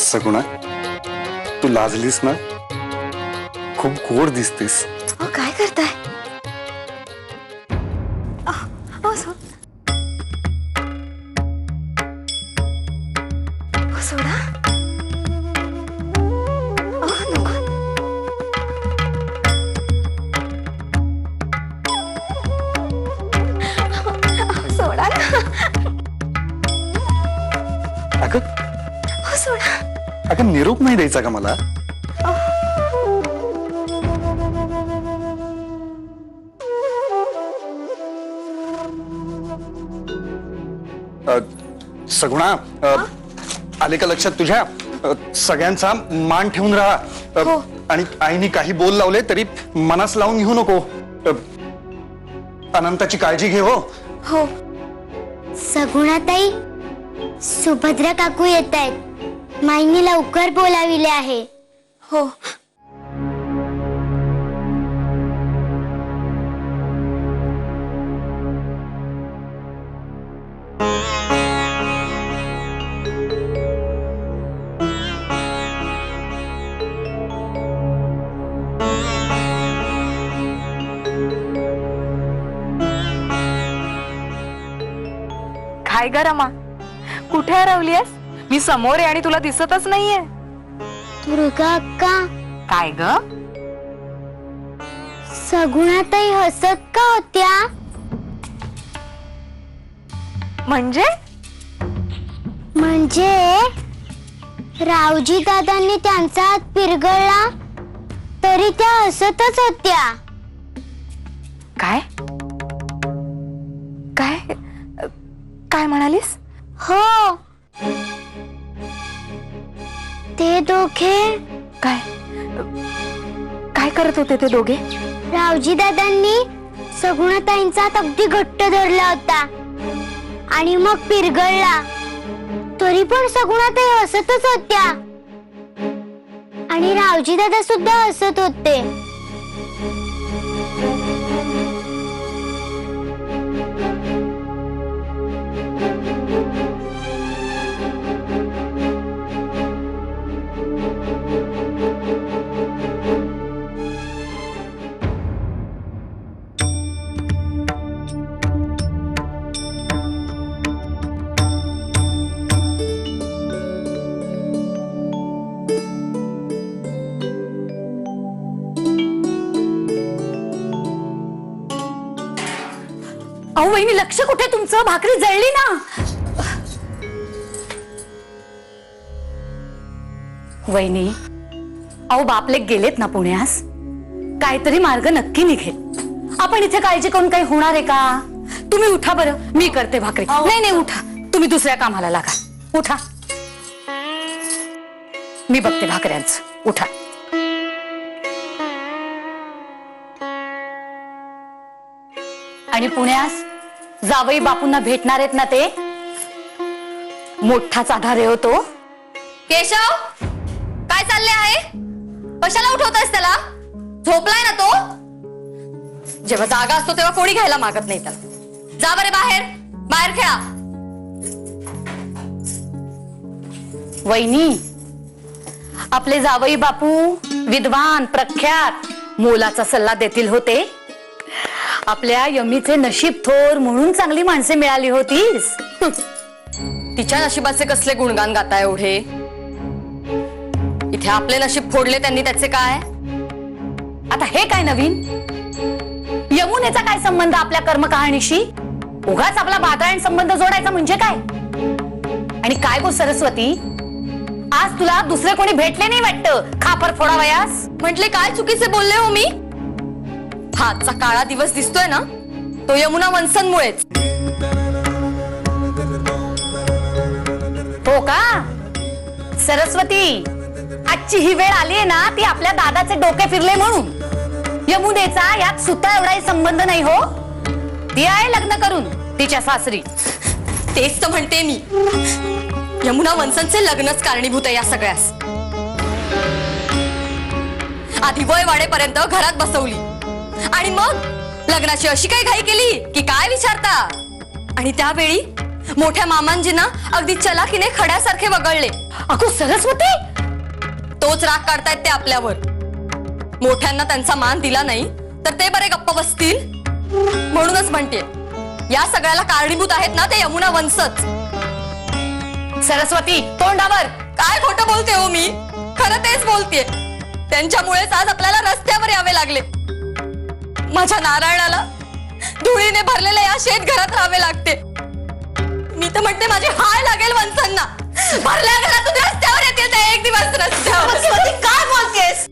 सगुणा, तू लाजलीस ना? खूप गोड दिसतेस. काय करताय? सोडा. सोडा ना. अगं सोडा. अगं निरोप नाही द्यायचा का मला? सगुणा, आले का लक्षात तुझ्या? सगळ्यांचा मान ठेवून राहा. आणि आईने काही बोल लावले तरी मनास लावून घेऊ नको. अनंताची काळजी घे. हो. सगुणाताई, सुभद्रा काकू येत आहेत. माईने लवकर बोलाविले आहे. हो. काय ग रमा, कुठे हरवलीयस? मी समोर आहे आणि तुला दिसतच नाहीये. दुर्गा अक्का, काय ग? सगुणाताई हसत का होत्या? म्हणजे रावजी दादांनी त्यांचा हात पिरगळला तरी त्या हसतच होत्या. काय काय काय म्हणालीस? हो, ते दोघे काय काय करत होते ते दोघे? रावजी दादांनी सगुणाताईंचा हात अगदी घट्ट धरला होता आणि मग पिरगळला तरी पण सगुणाताई हसतच होत्या आणि रावजी दादा सुद्धा हसत होते. अहो वहिनी, लक्ष कुठे तुमचं? भाकरी जळली ना. वहिनी, अहो बापले गेलेत ना पुण्यास. काहीतरी मार्ग नक्की निघेल. आपण इथे काळजी करून काही होणार आहे का? तुम्ही उठा बरं, मी करते भाकरी. नाही उठा, तुम्ही दुसऱ्या कामाला लागा. उठा, मी बघते भाकऱ्यांचं. उठा. आणि पुण्यास जावई बापूंना भेटणार आहेत ना ते? मोठाच आधार आहे होतो. केशव, काय चालले आहे? कशाला उठवतायस त्याला? झोपलाय ना तो? जेव्हा जागा असतो तेव्हा कोणी घ्यायला मागत नाही त्याला. जा बरे बाहेर, बाहेर खेळा. वहिनी, आपले जावई बापू विद्वान, प्रख्यात, मोलाचा सल्ला देतील होते. आपल्या यमीचे नशीब थोर म्हणून चांगली माणसे मिळाली होतीस. तिच्या नशिबाचे कसले गुणगान गाताय एवढे? इथे आपले नशीब फोडले त्यांनी, त्याचे काय? आता हे काय नवीन? यमुनेचा काय संबंध आपल्या कर्मकहाणीशी? उगाच आपला बादरायण संबंध जोडायचा म्हणजे काय? आणि काय गो सरस्वती, आज तुला दुसरे कोणी भेटले नाही वाटतं खापर फोडावयास? म्हटले काय चुकीचे बोलले हो मी? हातचा काळा दिवस दिसतोय ना, तो यमुना वंसनमुळेच. हो का सरस्वती? आजची ही वेळ आली आहे ना, ती आपल्या दादाचे डोके फिरले म्हणून. यमुनेचा यात सुद्धा एवढाही संबंध नाही हो. ती आहे लग्न करून तिच्या सासरी. तेच तर म्हणते मी, यमुना वंसनचे लग्नच कारणीभूत आहे या सगळ्यास. आधी वय वाढेपर्यंत घरात बसवली आणि मग लग्नाची अशी काही घाई केली की काय विचारता? आणि त्यावेळी मोठ्या मामांजींना अगदी चलाकीने खड्यासारखे वगळले. अगो सरस्वती, तोच राग काढतायत ते आपल्यावर. मोठ्यांना त्यांचा मान दिला नाही तर ते बरे गप्प बसतील. म्हणूनच म्हणते, या सगळ्याला कारणीभूत आहेत ना ते यमुना वंशच. सरस्वती तोंडावर. काय खोटं बोलते हो मी? खरं तेच बोलतेय. त्यांच्यामुळेच आज आपल्याला रस्त्यावर यावे लागले. माझ्या नारायणाला धुळीने भरलेल्या या शेतघरात राहावे लागते. मी तर म्हणते माझी हाय लागेल वंशांना. भरल्या घरातून रस्त्यावर येतील ते एक दिवस रस्त्यावर. काय बोलतेस?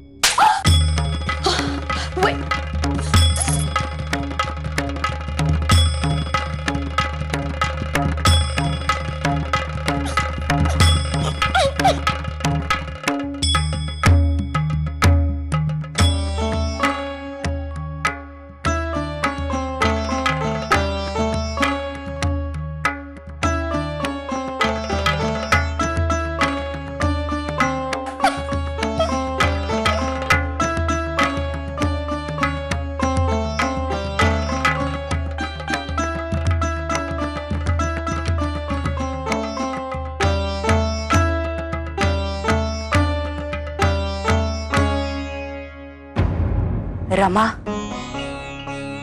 रमा,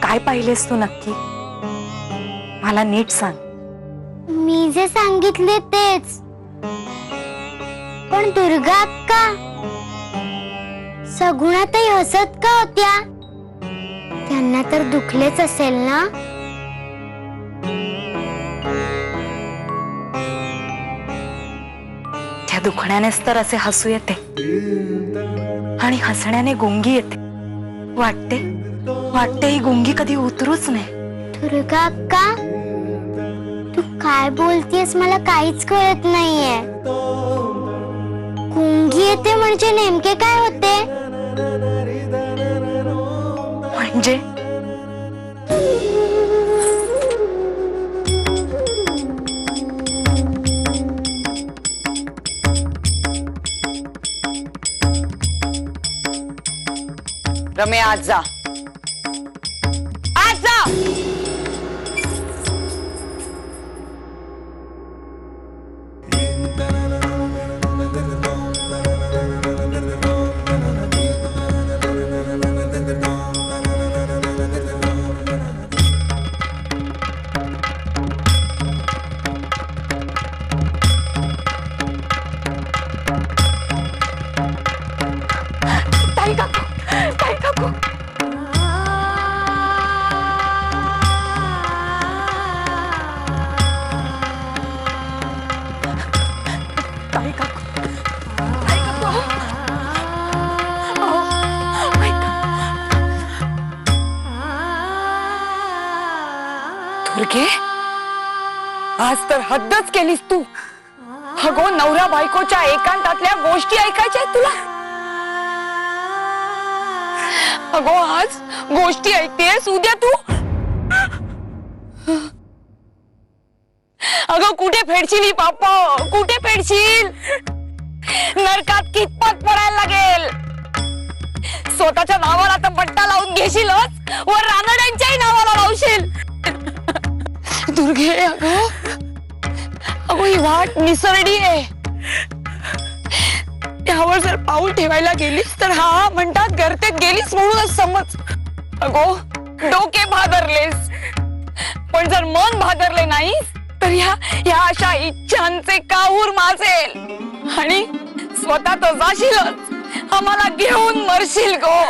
काय पाहिलेस तू नक्की? मला नीट सांग. मी जे सांगितले तेच. पण दुर्गा अक्का, सगुणाताई हसत का होत्या? त्यांना तर दुखलेच असेल ना? त्या दुखण्यानेच तर असे हसू येते आणि हसण्याने गुंगी येते. वाटते ही गुंगी कधी उतरूच नाही. दुर्गा अक्का, तू काय बोलतेस मला काहीच कळत नाहीये. गुंगी येते म्हणजे नेमके काय होते? म्हणजे रमे आज जा. आज जा. ताई काकू, ताई काकू. ताई काकू, ताई काकू. अहो, ऐका. दुर्गे, आज तर हद्दच केलीस तू. अगो, नवरा बायकोच्या एकांतातल्या गोष्टी ऐकायच्या आहेत तुला. अगो, आज गोष्टी ऐकतेस, उद्या तू. अगं, कुठे फेडशील ही पाप? कुठे फेडशील? नरकात कितपत पडायला लागेल. स्वतःच्या नावाला तर पट्टा लावून घेशीलच, वर रानड्यांच्याही नावाला लावशील. दुर्गे, अगो ही वाट निसरडी आहे. त्यावर जर पाऊल ठेवायला गेलीस तर हा म्हणतात गर्तेत गेलीस म्हणूनच समज. अगो, डोके भादरलेस, पण जर मन भादरले नाहीस तर या अशा इच्छांचे काहूर माजेल आणि स्वतः तर जाशीलच, आम्हाला घेऊन मरशील गो.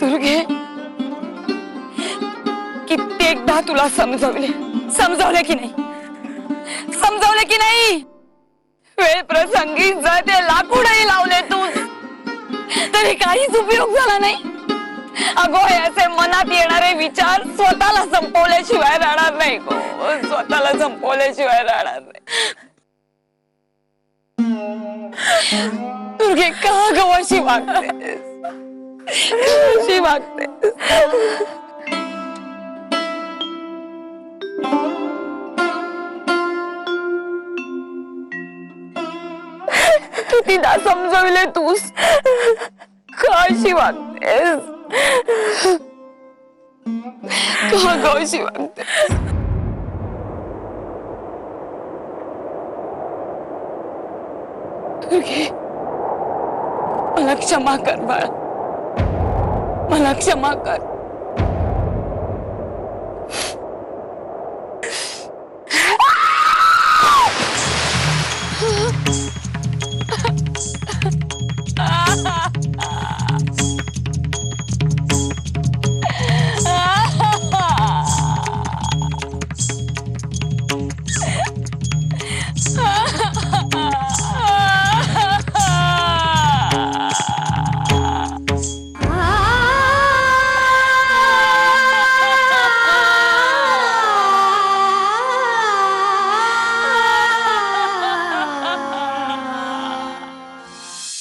दुर्गे, कित्येकदा तुला समजवले की नाही? समजवले की नाही? वेळ प्रसंगी जर ते लाकूडही लावले तू तरी काहीच उपयोग झाला नाही. अगो, याचे मनात येणारे विचार स्वतःला संपवल्याशिवाय राहणार नाही गो. स्वतःला संपवल्याशिवाय राहणार नाही. दुर्गे, का गो अशी वागतेस? अशी वागतेस? कितीदा समजवले तूस, कशी वागतेस? का अशी वागतेस? दुर्गे, मला क्षमा कर बाळा, मला क्षमा कर.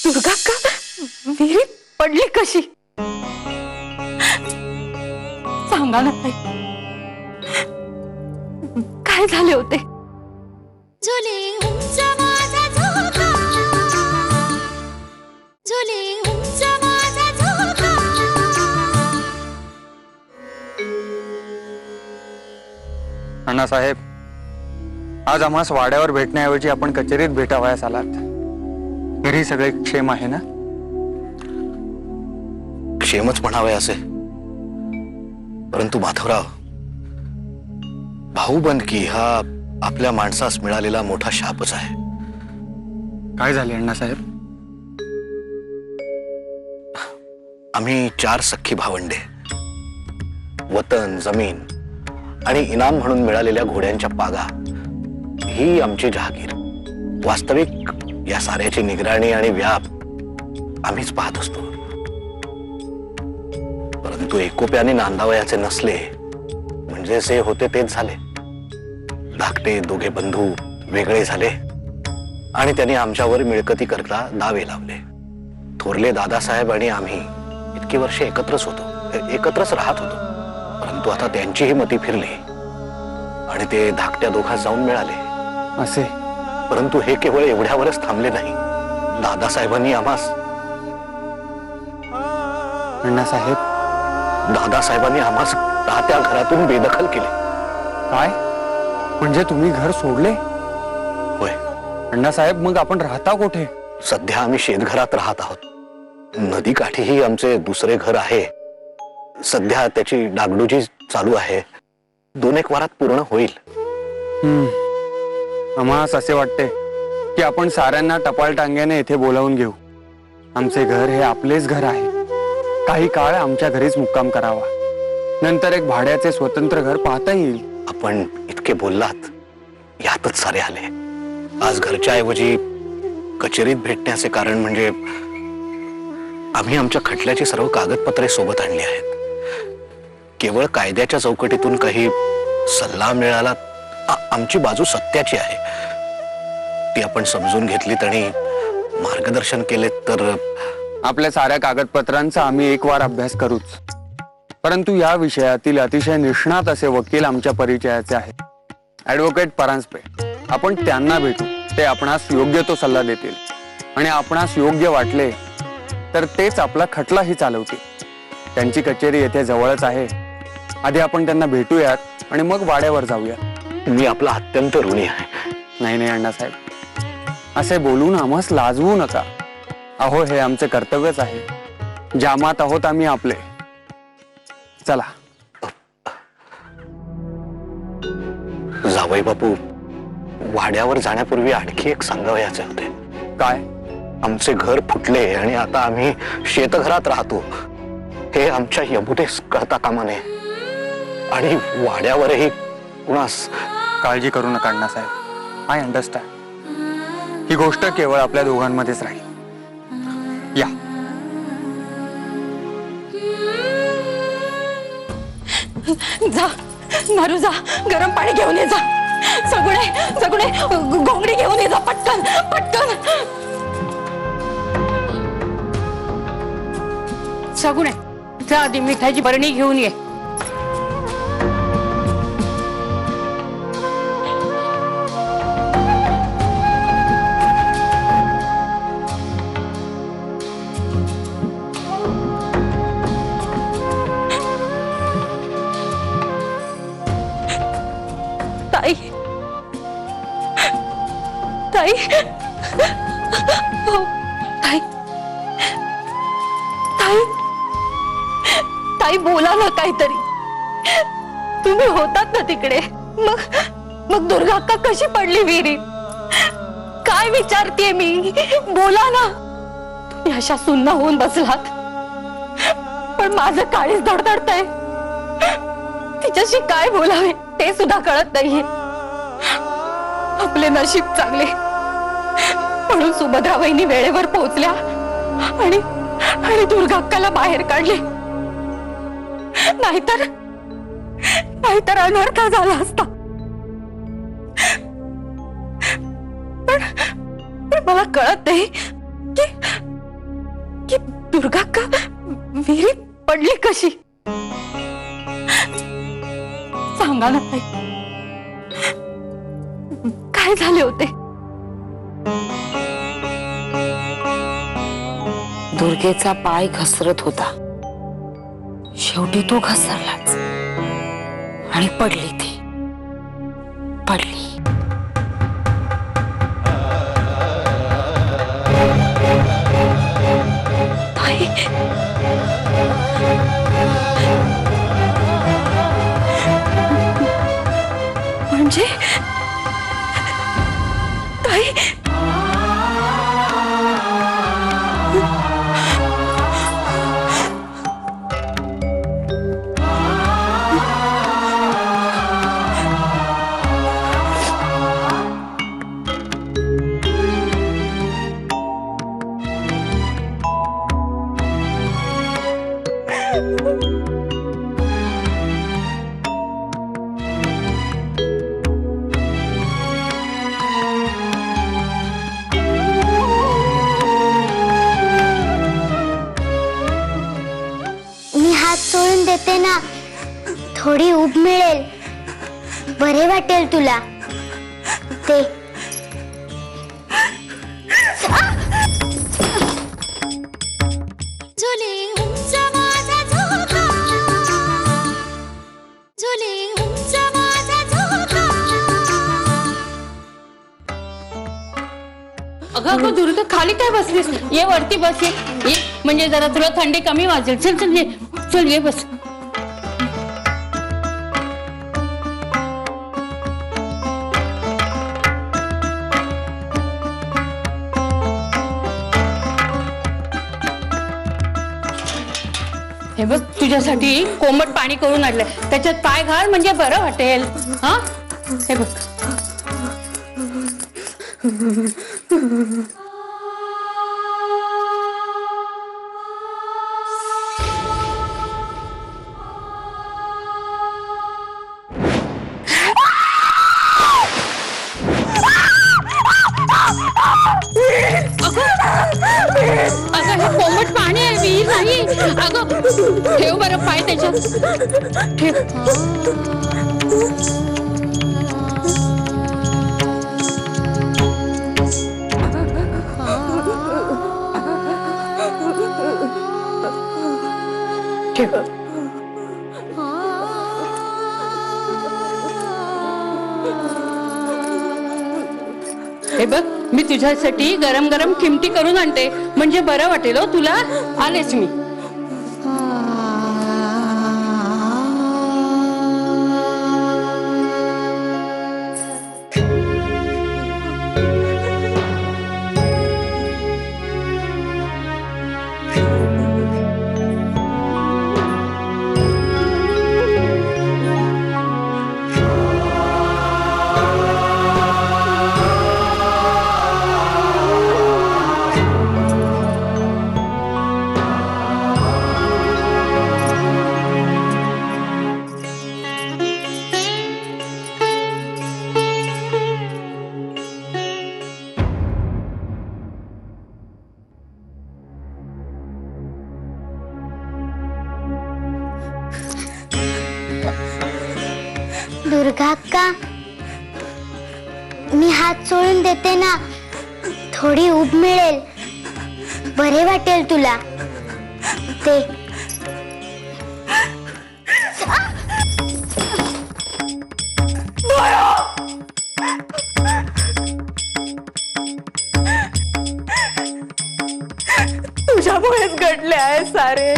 दुर्गा का विहिरीत पडली कशी? सांगा ना ताई, काय झाले होते? झुले उंच माझा झोका, झुले उंच माझा झोका. अण्णासाहेब, आज आम्हास वाड्यावर भेटण्याऐवजी आपण कचेरीत भेटावयास आलात. घरी सगळे क्षेम आहे ना? क्षेमच म्हणावे असे, परंतु माधवराव, भाऊबंदकी हा आपल्या माणसास मिळालेला मोठा शापच आहे. काय झाले अण्णासाहेब? आम्ही 4 सख्खी भावंडे, वतन, जमीन आणि इनाम म्हणून मिळालेल्या घोड्यांच्या पागा ही आमची जहागीर. वास्तविक या साऱ्याची निगराणी आणि व्याप आम्हीच पाहत असतो. परंतु एकोप्याने नांदावयाचे नसले म्हणजे जे होते तेच झाले. धाकटे दोघे बंधू वेगळे झाले आणि त्यांनी आमच्यावर मिळकती करता दावे लावले. थोरले दादासाहेब आणि आम्ही इतकी वर्षे एकत्रच होतो, एकत्रच राहत होतो. परंतु आता त्यांचीही मती फिरली आणि ते धाकट्या दोघांस जाऊन मिळाले. असे? परंतु हे केवळ एवढ्यावरच थांबले नाही. दादासाहेबांनी आम्हास अण्णासाहेब, दादासाहेबांनी आम्हास राहत्या घरातून बेदखल केले. काय म्हणजे तुम्ही घर सोडले? होय. अण्णासाहेब, मग आपण राहता कुठे? सध्या आम्ही शेतघरात राहत आहोत. नदीकाठीही आमचे दुसरे घर आहे. सध्या त्याची डागडुजी चालू आहे. 2-1 वारात पूर्ण होईल. आम्हास असे वाटते की आपण साऱ्यांना टपाल टांग्याने येथे बोलावून घेऊ. आमचे घर हे आपलेच घर आहे. काही काळ आमच्या घरीच मुक्काम करावा. नंतर एक भाड्याचे स्वतंत्र घर पाहता येईल. आपण इतके बोललात, यातच सारे आले. आज घरच्या ऐवजी कचेरीत भेटण्याचे कारण म्हणजे आम्ही आमच्या खटल्याची सर्व कागदपत्रे सोबत आणली आहेत. केवळ कायद्याच्या चौकटीतून काही सल्ला मिळाला. आमची बाजू सत्याची आहे, ती आपण समजून घेतलीत आणि मार्गदर्शन केलेत तर आपल्या साऱ्या कागदपत्रांचा आम्ही एक वार अभ्यास करूच. परंतु या विषयातील अतिशय निष्णात असे वकील आमच्या परिचयाचे आहेत, ऍडव्होकेट परांजपे. आपण त्यांना भेटू. ते आपणास योग्य तो सल्ला देतील आणि आपणास योग्य वाटले तर तेच आपला खटलाही चालवतील. त्यांची कचेरी येथे जवळच आहे. आधी आपण त्यांना भेटूयात आणि मग वाड्यावर जाऊयात. मी आपला अत्यंत ऋणी आहे. नाही नाही अण्णासाहेब, असे बोलून आम्हास लाजवू नका. अहो, हे आमचे कर्तव्यच आहे. जामात आहोत आम्ही आपले. चला. जावई बापू, वाड्यावर जाण्यापूर्वी आणखी एक सांगावयाचे होते. काय? आमचे घर फुटले आणि आता आम्ही शेतघरात राहतो हे आमच्या यमुनेस कळता कामा नये. आणि वाड्यावरही कुणास काळजी करू नका अण्णासाहेब. I understand. ही गोष्ट केवळ आपल्या दोघांमध्येच राहील. या. जा मारू, जा गरम पाणी घेऊन ये. जा सगळे सगळे घोंगडी घेऊन ये. जा पटकन पटकन. सगुणे, जा आधी मिठाची बरणी घेऊन ये. ताई, ताई, ताई ताई ताई बोला ना काहीतरी. तुम्ही होतात ना तिकडे. मग दुर्गा अक्का कशी पडली विहिरीत? काय विचारतेय मी? बोला ना. तुम्ही अशा सुन्न होऊन बसलात, पण माझं काळीच धडधडतंय. तिच्याशी काय बोलावे ते सुद्धा कळत नाहीये. आपले नशीब चांगले म्हणून सुभद्रा वहिनी वेळेवर पोहोचल्या आणि दुर्गा अक्काला बाहेर काढले. नाहीतर अनर्थ झाला असता. पण मला कळत नाही की दुर्गा अक्का विहिरीत पडली कशी. सांगा ना ताई, काय झाले होते? दुर्गेचा पाय घसरत होता. शेवटी तो घसरलाच आणि पडली. ती पडली. ताई, म्हणजे ताई मी हात सोडून देते ना, थोडी ऊब मिळेल, बरे वाटेल तुला. ते अगं दुर्गा खाली काय बसलीस? ये वरती बस. ये म्हणजे जरा तुला थंडी कमी वाजेल. चल चल ये. चल ये बस. हे बघ तुझ्यासाठी कोमट पाणी करून आणलंय. त्याच्यात पाय घाल म्हणजे बरं वाटेल. हा हे बघ. अगं हे कोमट पाणी आहे, विहीर नाही. अगं ठेव बरं पाय त्याच्यात. ठेव. हे बघ मी तुझ्यासाठी गरम गरम खिमटी करून आणते म्हणजे बरं वाटेल. हो तुला. आलेच मी. दुर्गा अक्का, मी हात सोडून देते ना, थोडी ऊब मिळेल, बरे वाटेल तुला. ते घडले आहे सारे